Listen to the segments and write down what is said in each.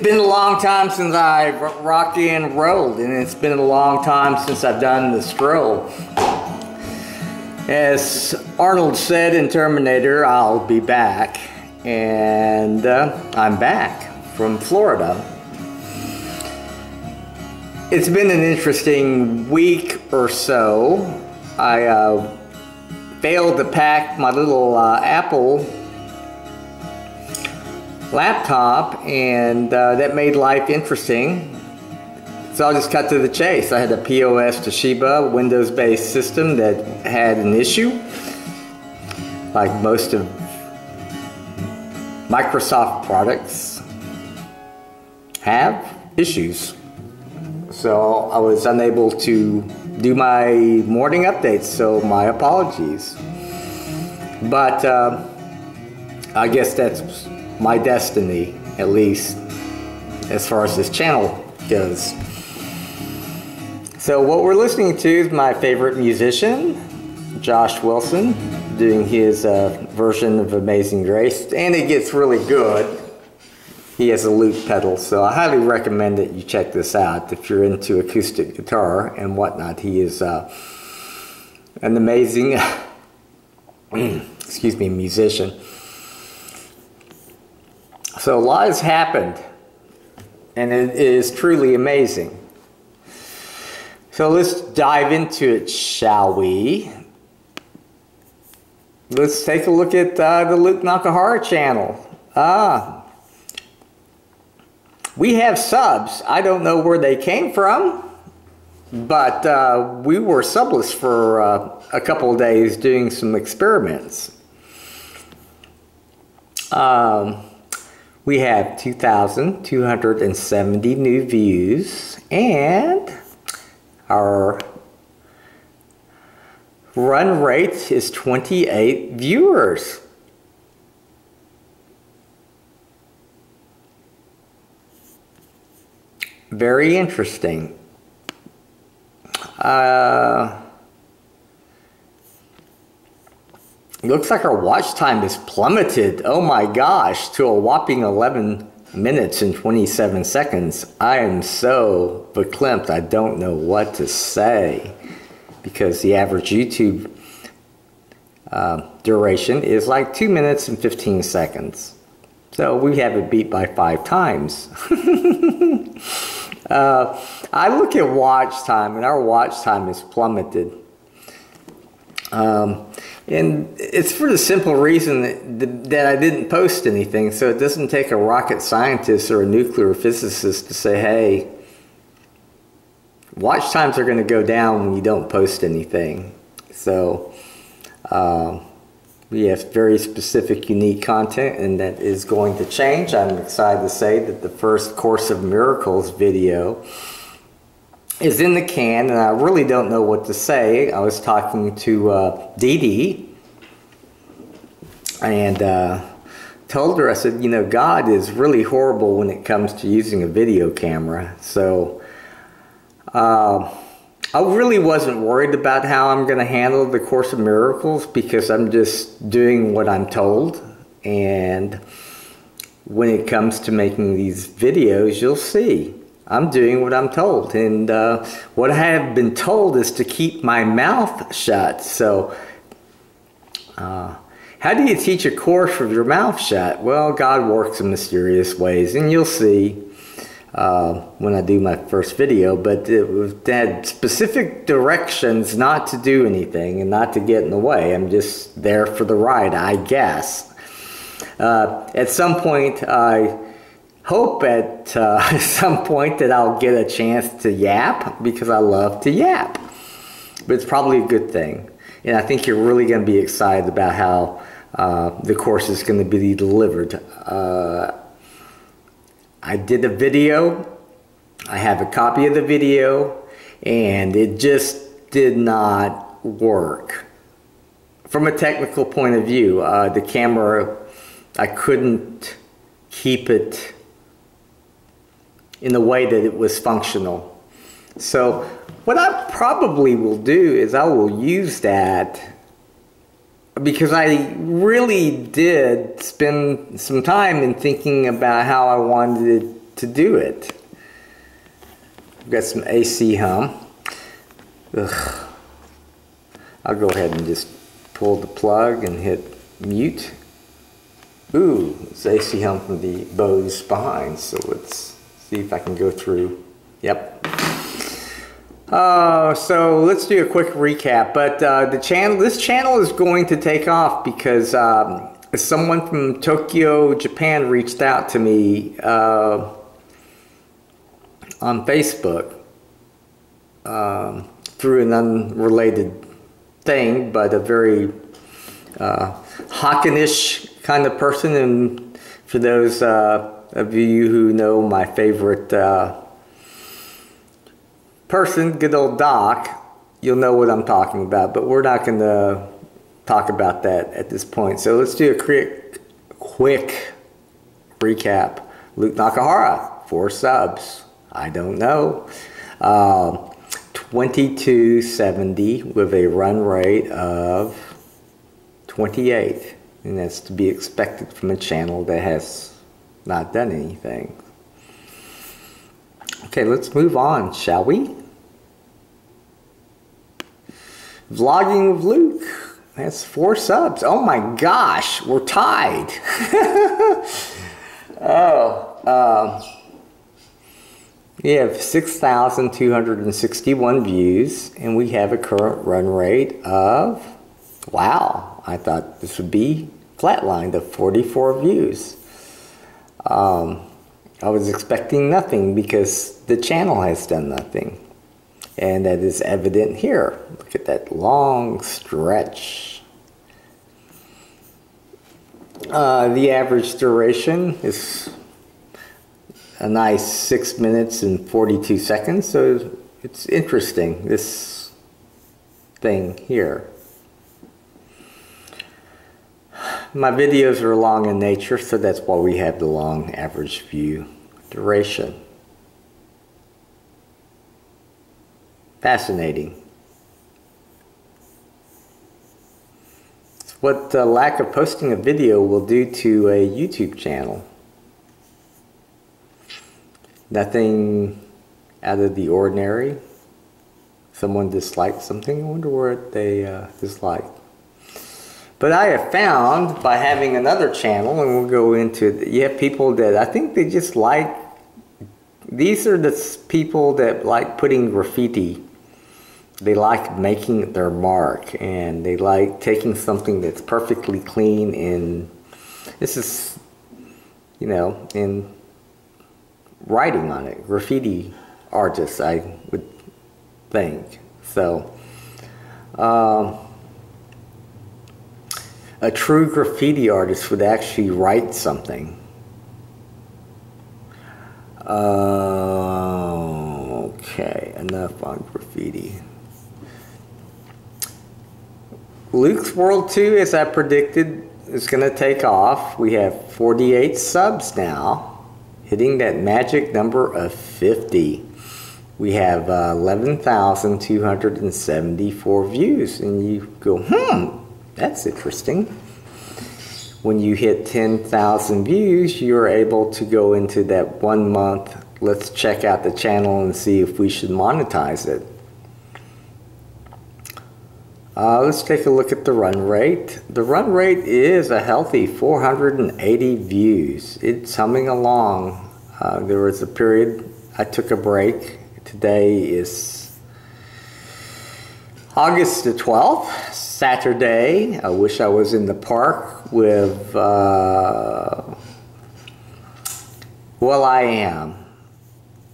been a long time since I've rocked and rolled, and it's been a long time since I've done the stroll. As Arnold said in Terminator, I'll be back, and I'm back from Florida. It's been an interesting week or so. I failed to pack my little Apple laptop, and that made life interesting. So I'll just cut to the chase. I had a POS Toshiba Windows-based system that had an issue, like most of Microsoft products have issues. So I was unable to do my morning updates, so my apologies. But I guess that's my destiny, at least as far as this channel goes. So what we're listening to is my favorite musician, Josh Wilson, doing his version of Amazing Grace, and it gets really good. He has a loop pedal, so I highly recommend that you check this out if you're into acoustic guitar and whatnot. He is an amazing excuse me, musician. So a lot has happened, and it is truly amazing. So let's dive into it, shall we? Let's take a look at the Luke Nakahara channel. We have subs. I don't know where they came from, but we were subless for a couple of days doing some experiments. We have 2,270 new views, and our run rate is 28 viewers. Very interesting. Looks like our watch time is plummeted, oh my gosh, to a whopping 11 minutes and 27 seconds. I am so verklempt, I don't know what to say, because the average YouTube duration is like 2 minutes and 15 seconds. So we have it beat by 5 times. I look at watch time, and our watch time is plummeted. And it's for the simple reason that I didn't post anything, so it doesn't take a rocket scientist or a nuclear physicist to say, hey, watch times are going to go down when you don't post anything. So we have very specific, unique content, and that is going to change. I'm excited to say that the first Course of Miracles video is in the can, and I really don't know what to say. I was talking to Dee Dee, and told her, I said, you know, God is really horrible when it comes to using a video camera. So I really wasn't worried about how I'm going to handle the Course of Miracles, because I'm just doing what I'm told. And when it comes to making these videos, you'll see I'm doing what I'm told. And what I have been told is to keep my mouth shut. So how do you teach a course with your mouth shut? Well, God works in mysterious ways, and you'll see when I do my first video. But it had specific directions not to do anything and not to get in the way. I'm just there for the ride, I guess. At some point, I hope at some point that I'll get a chance to yap, because I love to yap. But it's probably a good thing. And I think you're really going to be excited about how the course is going to be delivered. I did a video. I have a copy of the video, and it just did not work. From a technical point of view, the camera, I couldn't keep it in the way that it was functional. So what I probably will do is I will use that, because I really did spend some time in thinking about how I wanted to do it. We've got some AC hum. Ugh. I'll go ahead and just pull the plug and hit mute. Ooh, it's AC hum from the Bose behind, so let's see if I can go through. Yep. So let's do a quick recap. But this channel is going to take off because someone from Tokyo, Japan reached out to me on Facebook through an unrelated thing, but a very Hokkenish kind of person. And for those of you who know my favorite person, good old Doc, you'll know what I'm talking about, but we're not going to talk about that at this point. So let's do a quick recap. Luke Nakahara, 4 subs. I don't know. 2270 with a run rate of 28. And that's to be expected from a channel that has not done anything. Okay, let's move on, shall we? Vlogging with Luke. That's 4 subs. Oh my gosh, we're tied. We have 6,261 views, and we have a current run rate of, wow, I thought this would be flatlined, of 44 views. I was expecting nothing because the channel has done nothing. And that is evident here. Look at that long stretch. The average duration is a nice 6 minutes and 42 seconds. So it's interesting, this thing here. My videos are long in nature, so that's why we have the long average view duration. Fascinating. It's what the lack of posting a video will do to a YouTube channel. Nothing out of the ordinary. Someone disliked something. I wonder what they disliked. But I have found by having another channel, and we'll go into it, you have people that I think they just like, these are the people that like putting graffiti. They like making their mark, and they like taking something that's perfectly clean, and this is, you know, and writing on it. Graffiti artists, I would think. So, a true graffiti artist would actually write something. Okay, enough on graffiti. Luke's World 2, as I predicted, is going to take off. We have 48 subs now, hitting that magic number of 50. We have 11,274 views, and you go, that's interesting. When you hit 10,000 views, you're able to go into that 1 month, let's check out the channel and see if we should monetize it. Let's take a look at the run rate. The run rate is a healthy 480 views. It's humming along. There was a period I took a break. Today is August the 12th, Saturday. I wish I was in the park with, well, I am.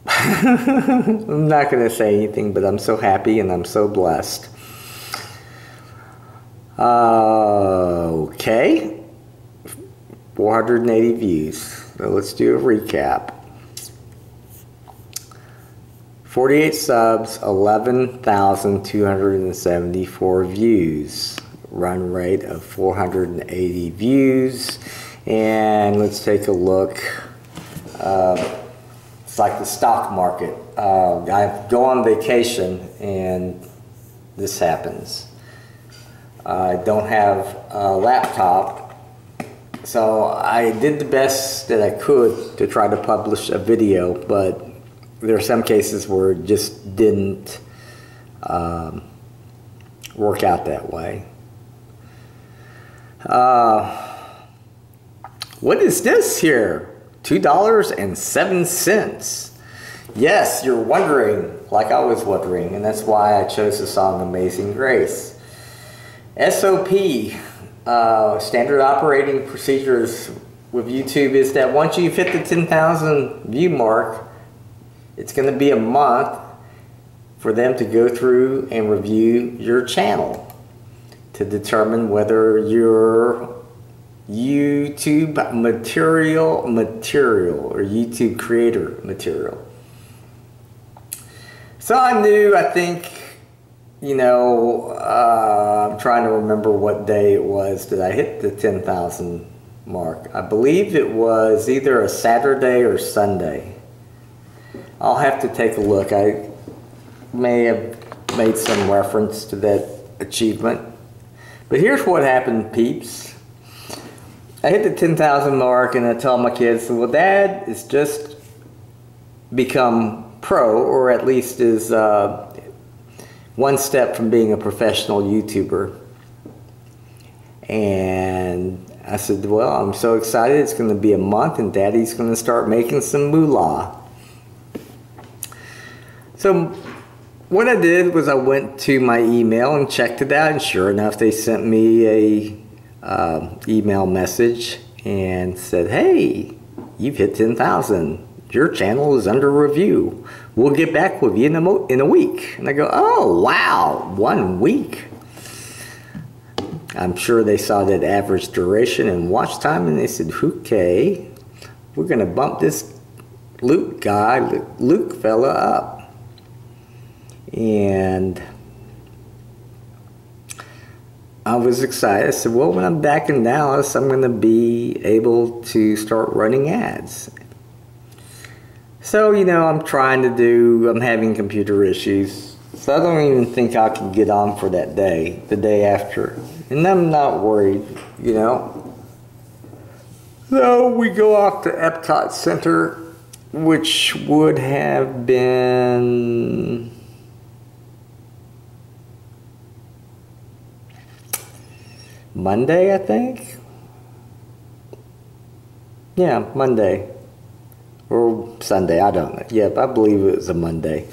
I'm not going to say anything, but I'm so happy and I'm so blessed. Okay, 480 views. So let's do a recap. 48 subs, 11,274 views. Run rate of 480 views. And let's take a look. It's like the stock market. I go on vacation and this happens. I don't have a laptop So I did the best that I could to try to publish a video, but there are some cases where it just didn't work out that way. What is this here? $2.07. Yes, you're wondering, like I was wondering, and that's why I chose the song Amazing Grace. SOP, standard operating procedures with YouTube, is that once you've hit the 10,000 view mark, it's going to be a month for them to go through and review your channel to determine whether your YouTube material or YouTube creator material. So I knew, I think, you know, I'm trying to remember what day it was that I hit the 10,000 mark. I believe it was either a Saturday or Sunday. I'll have to take a look. I may have made some reference to that achievement. But here's what happened, peeps. I hit the 10,000 mark and I tell my kids, well, Dad is just become pro, or at least is one step from being a professional YouTuber. And I said, well, I'm so excited, it's going to be a month and Daddy's going to start making some moolah. So what I did was I went to my email and checked it out, and sure enough they sent me a email message and said, hey, you've hit 10,000. Your channel is under review. We'll get back with you in a week. And I go, oh, wow, 1 week. I'm sure they saw that average duration and watch time, and they said, okay, we're going to bump this Luke fella up. And I was excited. I said, well, when I'm back in Dallas, I'm going to be able to start running ads. So, you know, I'm having computer issues. So I don't even think I can get on for that day, the day after. And I'm not worried, you know. So we go off to Epcot Center, which would have been Monday, I think. Yeah, Monday. Or Sunday, I don't know. Yep, I believe it was a Monday.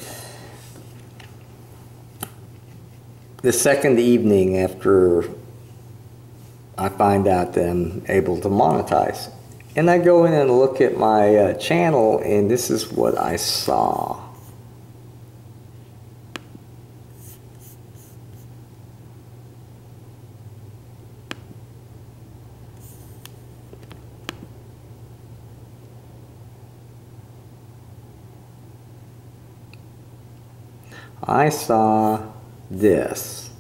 The second evening after I find out that I'm able to monetize. And I go in and look at my channel, and this is what I saw. I saw this.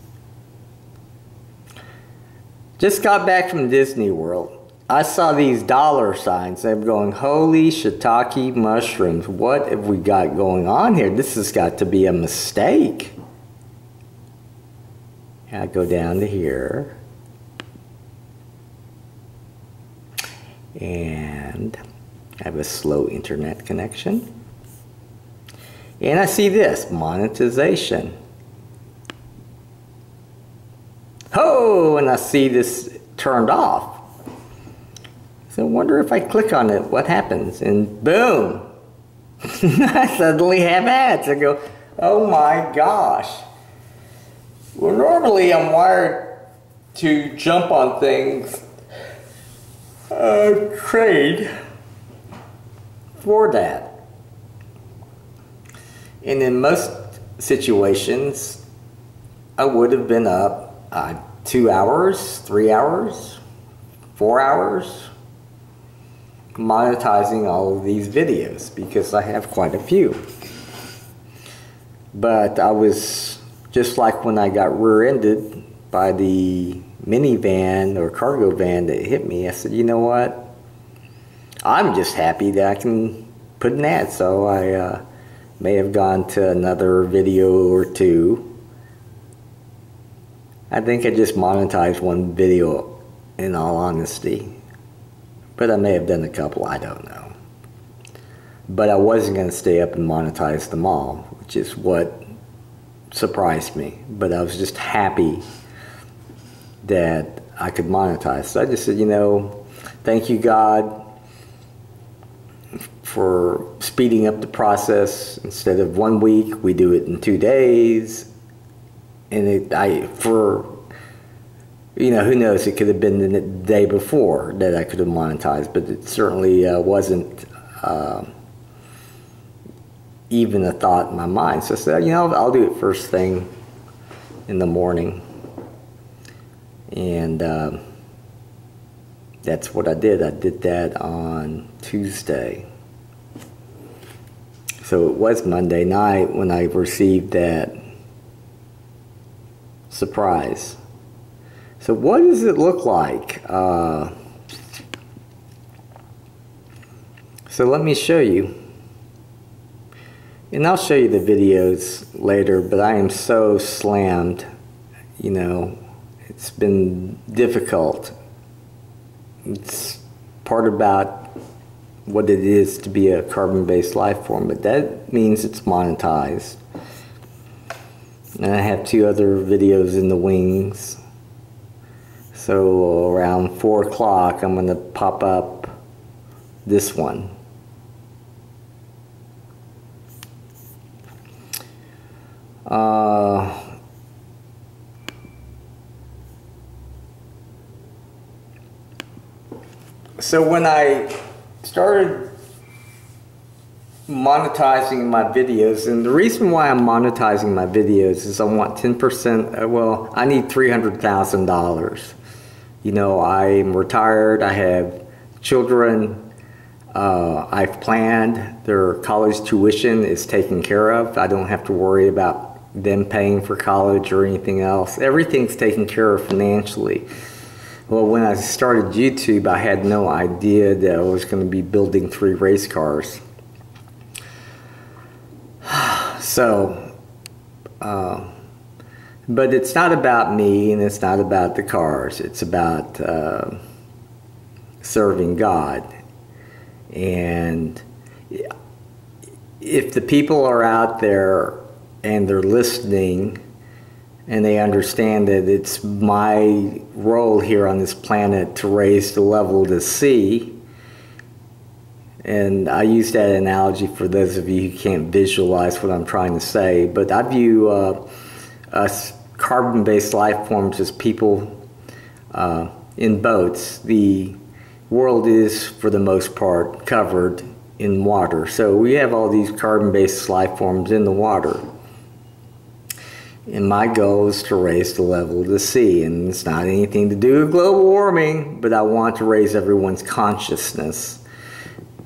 Just got back from Disney World. I saw these dollar signs. I'm going, holy shiitake mushrooms. What have we got going on here? This has got to be a mistake. I go down to here. And I have a slow internet connection. And I see this, monetization. Oh, and I see this turned off. So I wonder if I click on it, what happens? And boom, I suddenly have ads. I go, oh my gosh. Well, normally I'm wired to jump on things, trade for that. And in most situations, I would have been up 2 hours, 3 hours, 4 hours, monetizing all of these videos because I have quite a few. But I was, just like when I got rear-ended by the minivan or cargo van that hit me, I said, you know what? I'm just happy that I can put an ad. So I may have gone to another video or two. I think I just monetized one video, in all honesty. But I may have done a couple, I don't know. But I wasn't going to stay up and monetize them all, which is what surprised me. But I was just happy that I could monetize. So I just said, you know, thank you, God, for speeding up the process. Instead of 1 week, we do it in 2 days. And you know, who knows, it could have been the day before that I could have monetized, but it certainly wasn't even a thought in my mind. So I said, you know, I'll do it first thing in the morning. And that's what I did. I did that on Tuesday. So it was Monday night when I received that surprise. So what does it look like? So let me show you. And I'll show you the videos later, but I am so slammed, you know, it's been difficult. It's part about what it is to be a carbon-based life form, but that means it's monetized. And I have 2 other videos in the wings. So around 4 o'clock, I'm going to pop up this one. So when I started monetizing my videos, and the reason why I'm monetizing my videos is I want 10%, well, I need $300,000. You know, I'm retired, I have children, I've planned, their college tuition is taken care of. I don't have to worry about them paying for college or anything else. Everything's taken care of financially. Well, when I started YouTube, I had no idea that I was going to be building 3 race cars. So, but it's not about me and it's not about the cars. It's about serving God. And if the people are out there and they're listening and they understand that it's my role here on this planet to raise the level of the sea, and I use that analogy for those of you who can't visualize what I'm trying to say, but I view us carbon-based life forms as people in boats. The world is, for the most part, covered in water. So we have all these carbon-based life forms in the water. And my goal is to raise the level of the sea. And it's not anything to do with global warming, but I want to raise everyone's consciousness.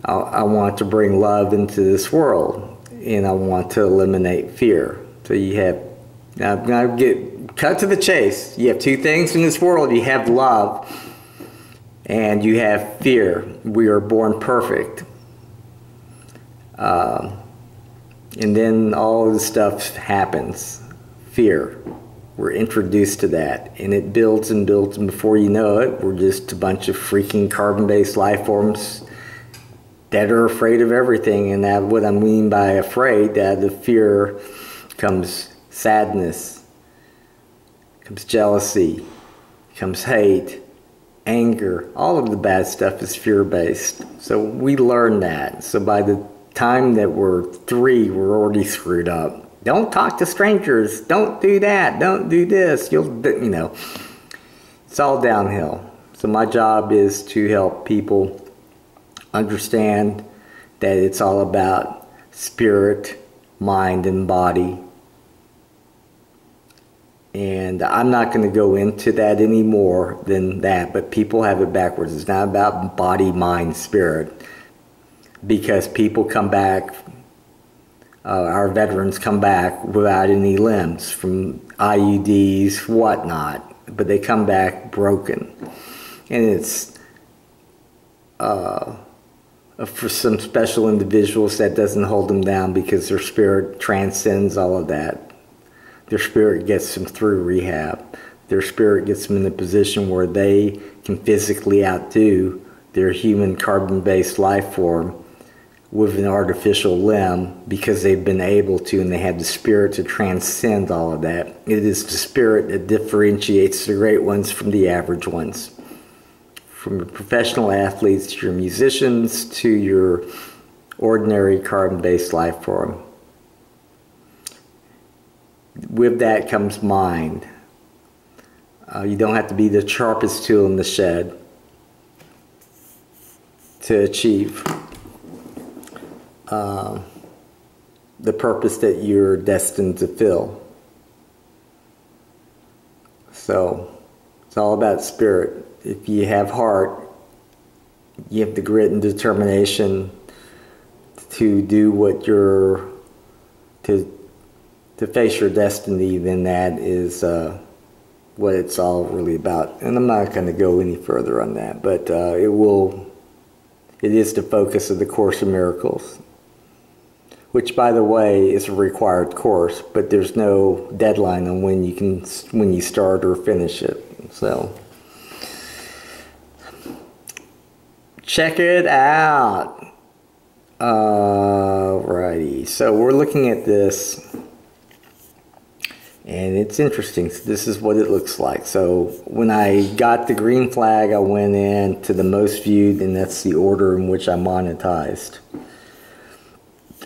I want to bring love into this world, and I want to eliminate fear. So you have, I'm going to get cut to the chase. You have 2 things in this world. You have love, and you have fear. We are born perfect. And then all this stuff happens. Fear. We're introduced to that, and it builds and builds, and before you know it, we're just a bunch of freaking carbon-based life forms that are afraid of everything. And that, what I mean by afraid, that the fear comes sadness, comes jealousy, comes hate, anger. All of the bad stuff is fear-based. So we learn that. So by the time that we're 3, we're already screwed up. Don't talk to strangers. Don't do that. Don't do this. You'll, you know, it's all downhill. So my job is to help people understand that it's all about spirit, mind, and body. And I'm not going to go into that any more than that, but people have it backwards. It's not about body, mind, spirit. Because people come back, our veterans come back without any limbs from IUDs, whatnot, but they come back broken. And it's for some special individuals that doesn't hold them down because their spirit transcends all of that. Their spirit gets them through rehab. Their spirit gets them in a position where they can physically outdo their human carbon-based life form with an artificial limb because they've been able to, and they have the spirit to transcend all of that. It is the spirit that differentiates the great ones from the average ones. From your professional athletes to your musicians to your ordinary carbon-based life form. With that comes mind. You don't have to be the sharpest tool in the shed to achieve the purpose that you're destined to fill. So it's all about spirit. If you have heart, you have the grit and determination to do what you're to face your destiny, then that is what it's all really about. And I'm not going to go any further on that, but it is the focus of the Course in Miracles, which, by the way, is a required course, but there's no deadline on when you start or finish it. So check it out. Alrighty, so we're looking at this, and it's interesting. So this is what it looks like. So when I got the green flag, I went in to the most viewed, and that's the order in which I monetized.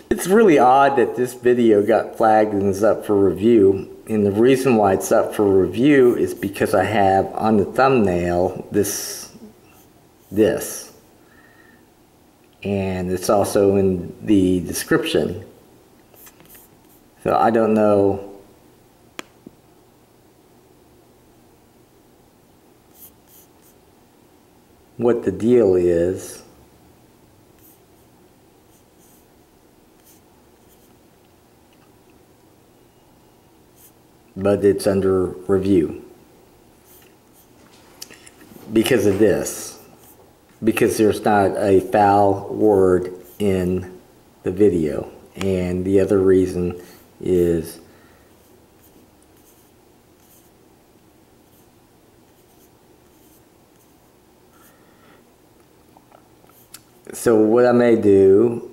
It's really odd that this video got flagged and is up for review. And the reason why it's up for review is because I have on the thumbnail this. And it's also in the description. So I don't know what the deal is. But it's under review because of this, because there's not a foul word in the video. And the other reason is so what I may do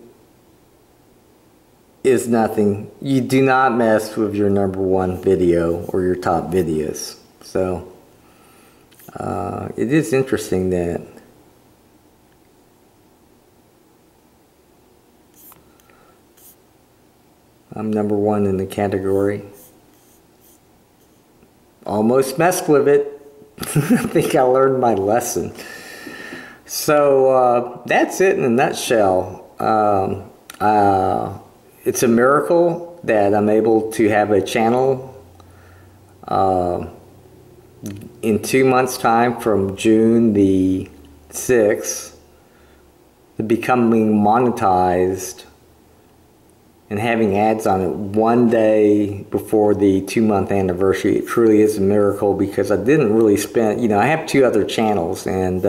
is nothing. You do not mess with your #1 video or your top videos. So it is interesting that I'm #1 in the category. Almost messed with it. I think I learned my lesson. So that's it in a nutshell. It's a miracle that I'm able to have a channel in 2 months' time, from June the 6th, to becoming monetized and having ads on it one day before the 2-month anniversary. It truly is a miracle, because I didn't really spend, I have 2 other channels and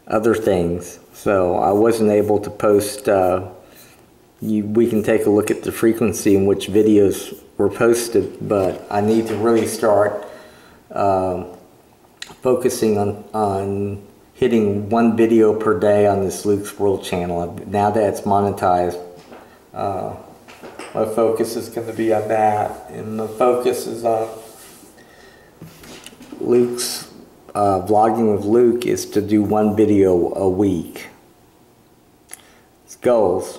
other things, so I wasn't able to post. We can take a look at the frequency in which videos were posted, but I need to really start focusing on hitting 1 video per day on this Luke's World channel. Now that it's monetized, my focus is going to be on that, and the focus is on Luke's vlogging with Luke is to do 1 video a week. It's goals.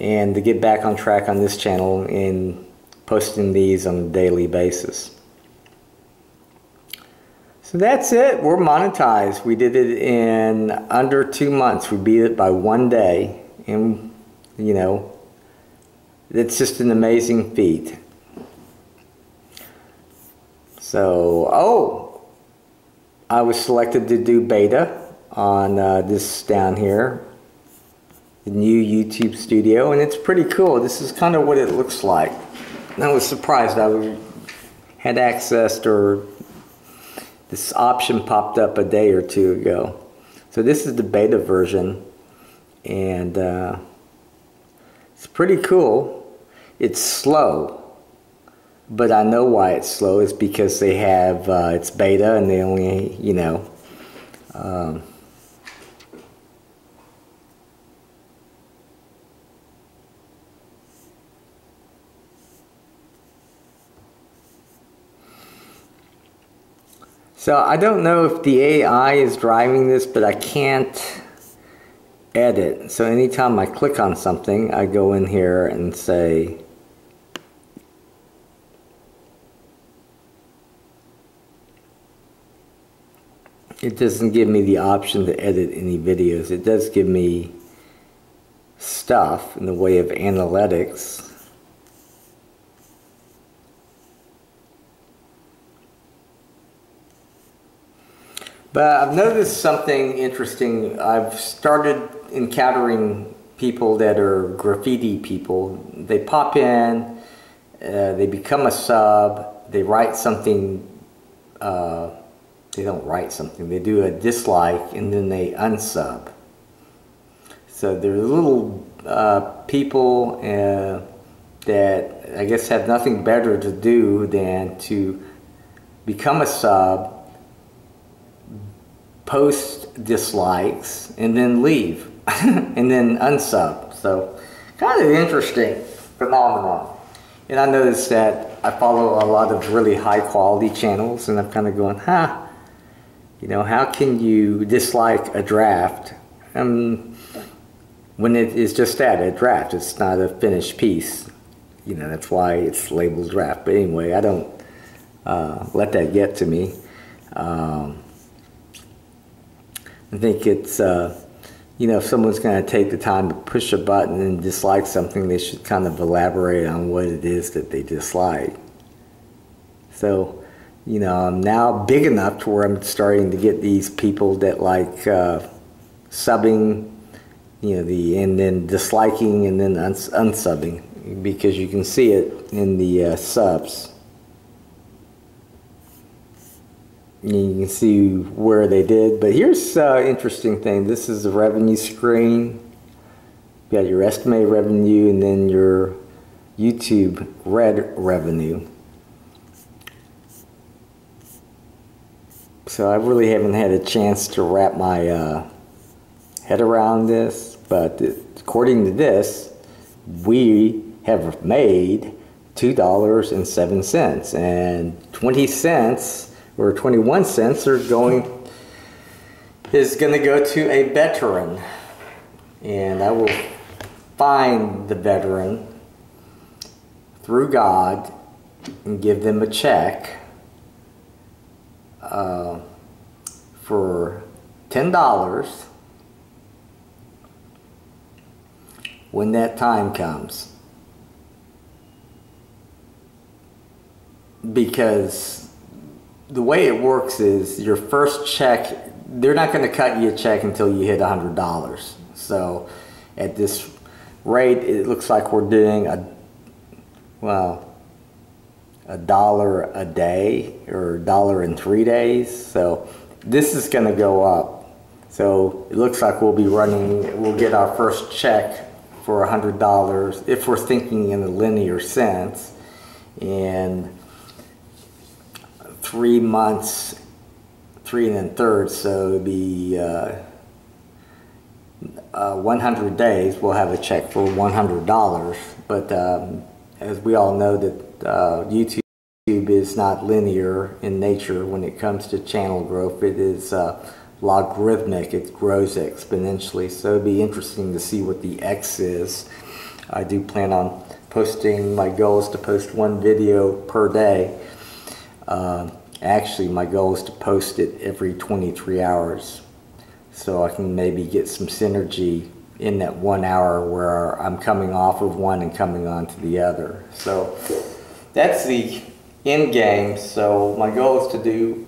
And to get back on track on this channel and posting these on a daily basis. So that's it. We're monetized. We did it in under 2 months. We beat it by 1 day. And, it's just an amazing feat. So, I was selected to do beta on this down here. The new YouTube studio, and it's pretty cool. This is kind of what it looks like. And I was surprised I had access, or this option popped up a day or 2 ago. So this is the beta version, and it's pretty cool. It's slow, but I know why it's slow. It's because they have it's beta, and they only So I don't know if the AI is driving this, but I can't edit. So anytime I click on something, I go in here and say, it doesn't give me the option to edit any videos. It does give me stuff in the way of analytics. But I've noticed something interesting. I've started encountering people that are graffiti people. They pop in, they become a sub, they write something, they don't write something, they do a dislike and then they unsub. So they're little people that I guess have nothing better to do than to become a sub, post dislikes, and then leave and then unsub. So kind of interesting phenomenon. And I noticed that I follow a lot of really high quality channels, and I'm kind of going, you know, how can you dislike a draft when it is just that, a draft? It's not a finished piece. You know, that's why it's labeled draft. But anyway, I don't let that get to me. I think it's, you know, if someone's going to take the time to push a button and dislike something, they should kind of elaborate on what it is that they dislike. So, you know, I'm now big enough to where I'm starting to get these people that like subbing, you know, and then disliking and then unsubbing, because you can see it in the subs. You can see where they did. But here's an interesting thing. This is the revenue screen. You got your estimated revenue and then your YouTube red revenue. So I really haven't had a chance to wrap my head around this, but according to this, we have made $2.07, and 20 cents or 21 cents is going to go to a veteran, and I will find the veteran through God and give them a check for $10 when that time comes, because the way it works is your first check, they're not going to cut you a check until you hit $100. So at this rate, it looks like we're doing $1 a day, or $1 in 3 days. So this is going to go up. So it looks like we'll get our first check for $100 if we're thinking in a linear sense, and 3 months, 3 1/3, so it'd be 100 days, we'll have a check for $100. But as we all know, that YouTube is not linear in nature when it comes to channel growth. It is logarithmic. It grows exponentially. So it'd be interesting to see what the X is. I do plan on posting. My goal is to post 1 video per day. Actually, my goal is to post it every 23 hours, so I can maybe get some synergy in that 1 hour where I'm coming off of one and coming on to the other. So that's the end game. So my goal is to do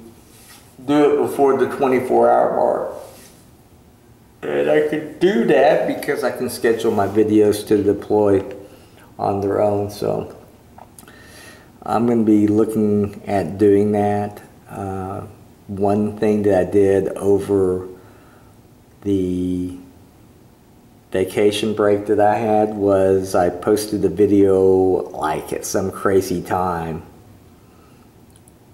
it before the 24-hour mark, and I can do that because I can schedule my videos to deploy on their own. So I'm going to be looking at doing that. One thing that I did over the vacation break that I had was I posted a video like at some crazy time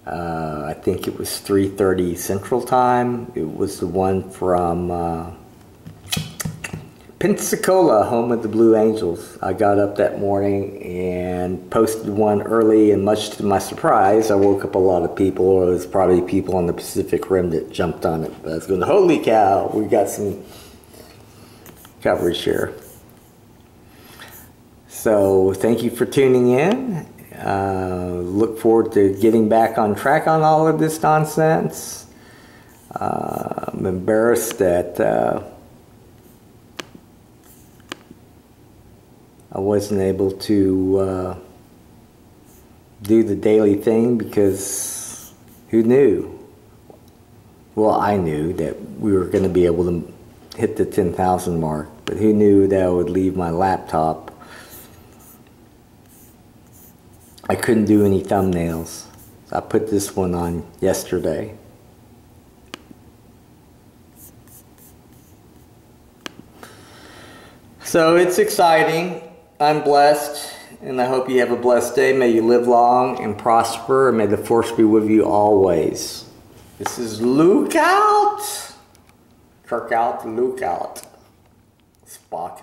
I think it was 3:30 Central Time. It was the one from Pensacola, home of the Blue Angels. I got up that morning and posted one early, and much to my surprise, I woke up a lot of people, or it was probably people on the Pacific Rim that jumped on it. But I was going, holy cow, we got some coverage here. So thank you for tuning in. Look forward to getting back on track on all of this nonsense. I'm embarrassed that I wasn't able to do the daily thing, because who knew? Well, I knew that we were going to be able to hit the 10,000 mark, but who knew that I would leave my laptop? I couldn't do any thumbnails. I put this one on yesterday. So it's exciting. I'm blessed, and I hope you have a blessed day. May you live long and prosper, and may the force be with you always. This is Look Out! Kirk out, look out. Spock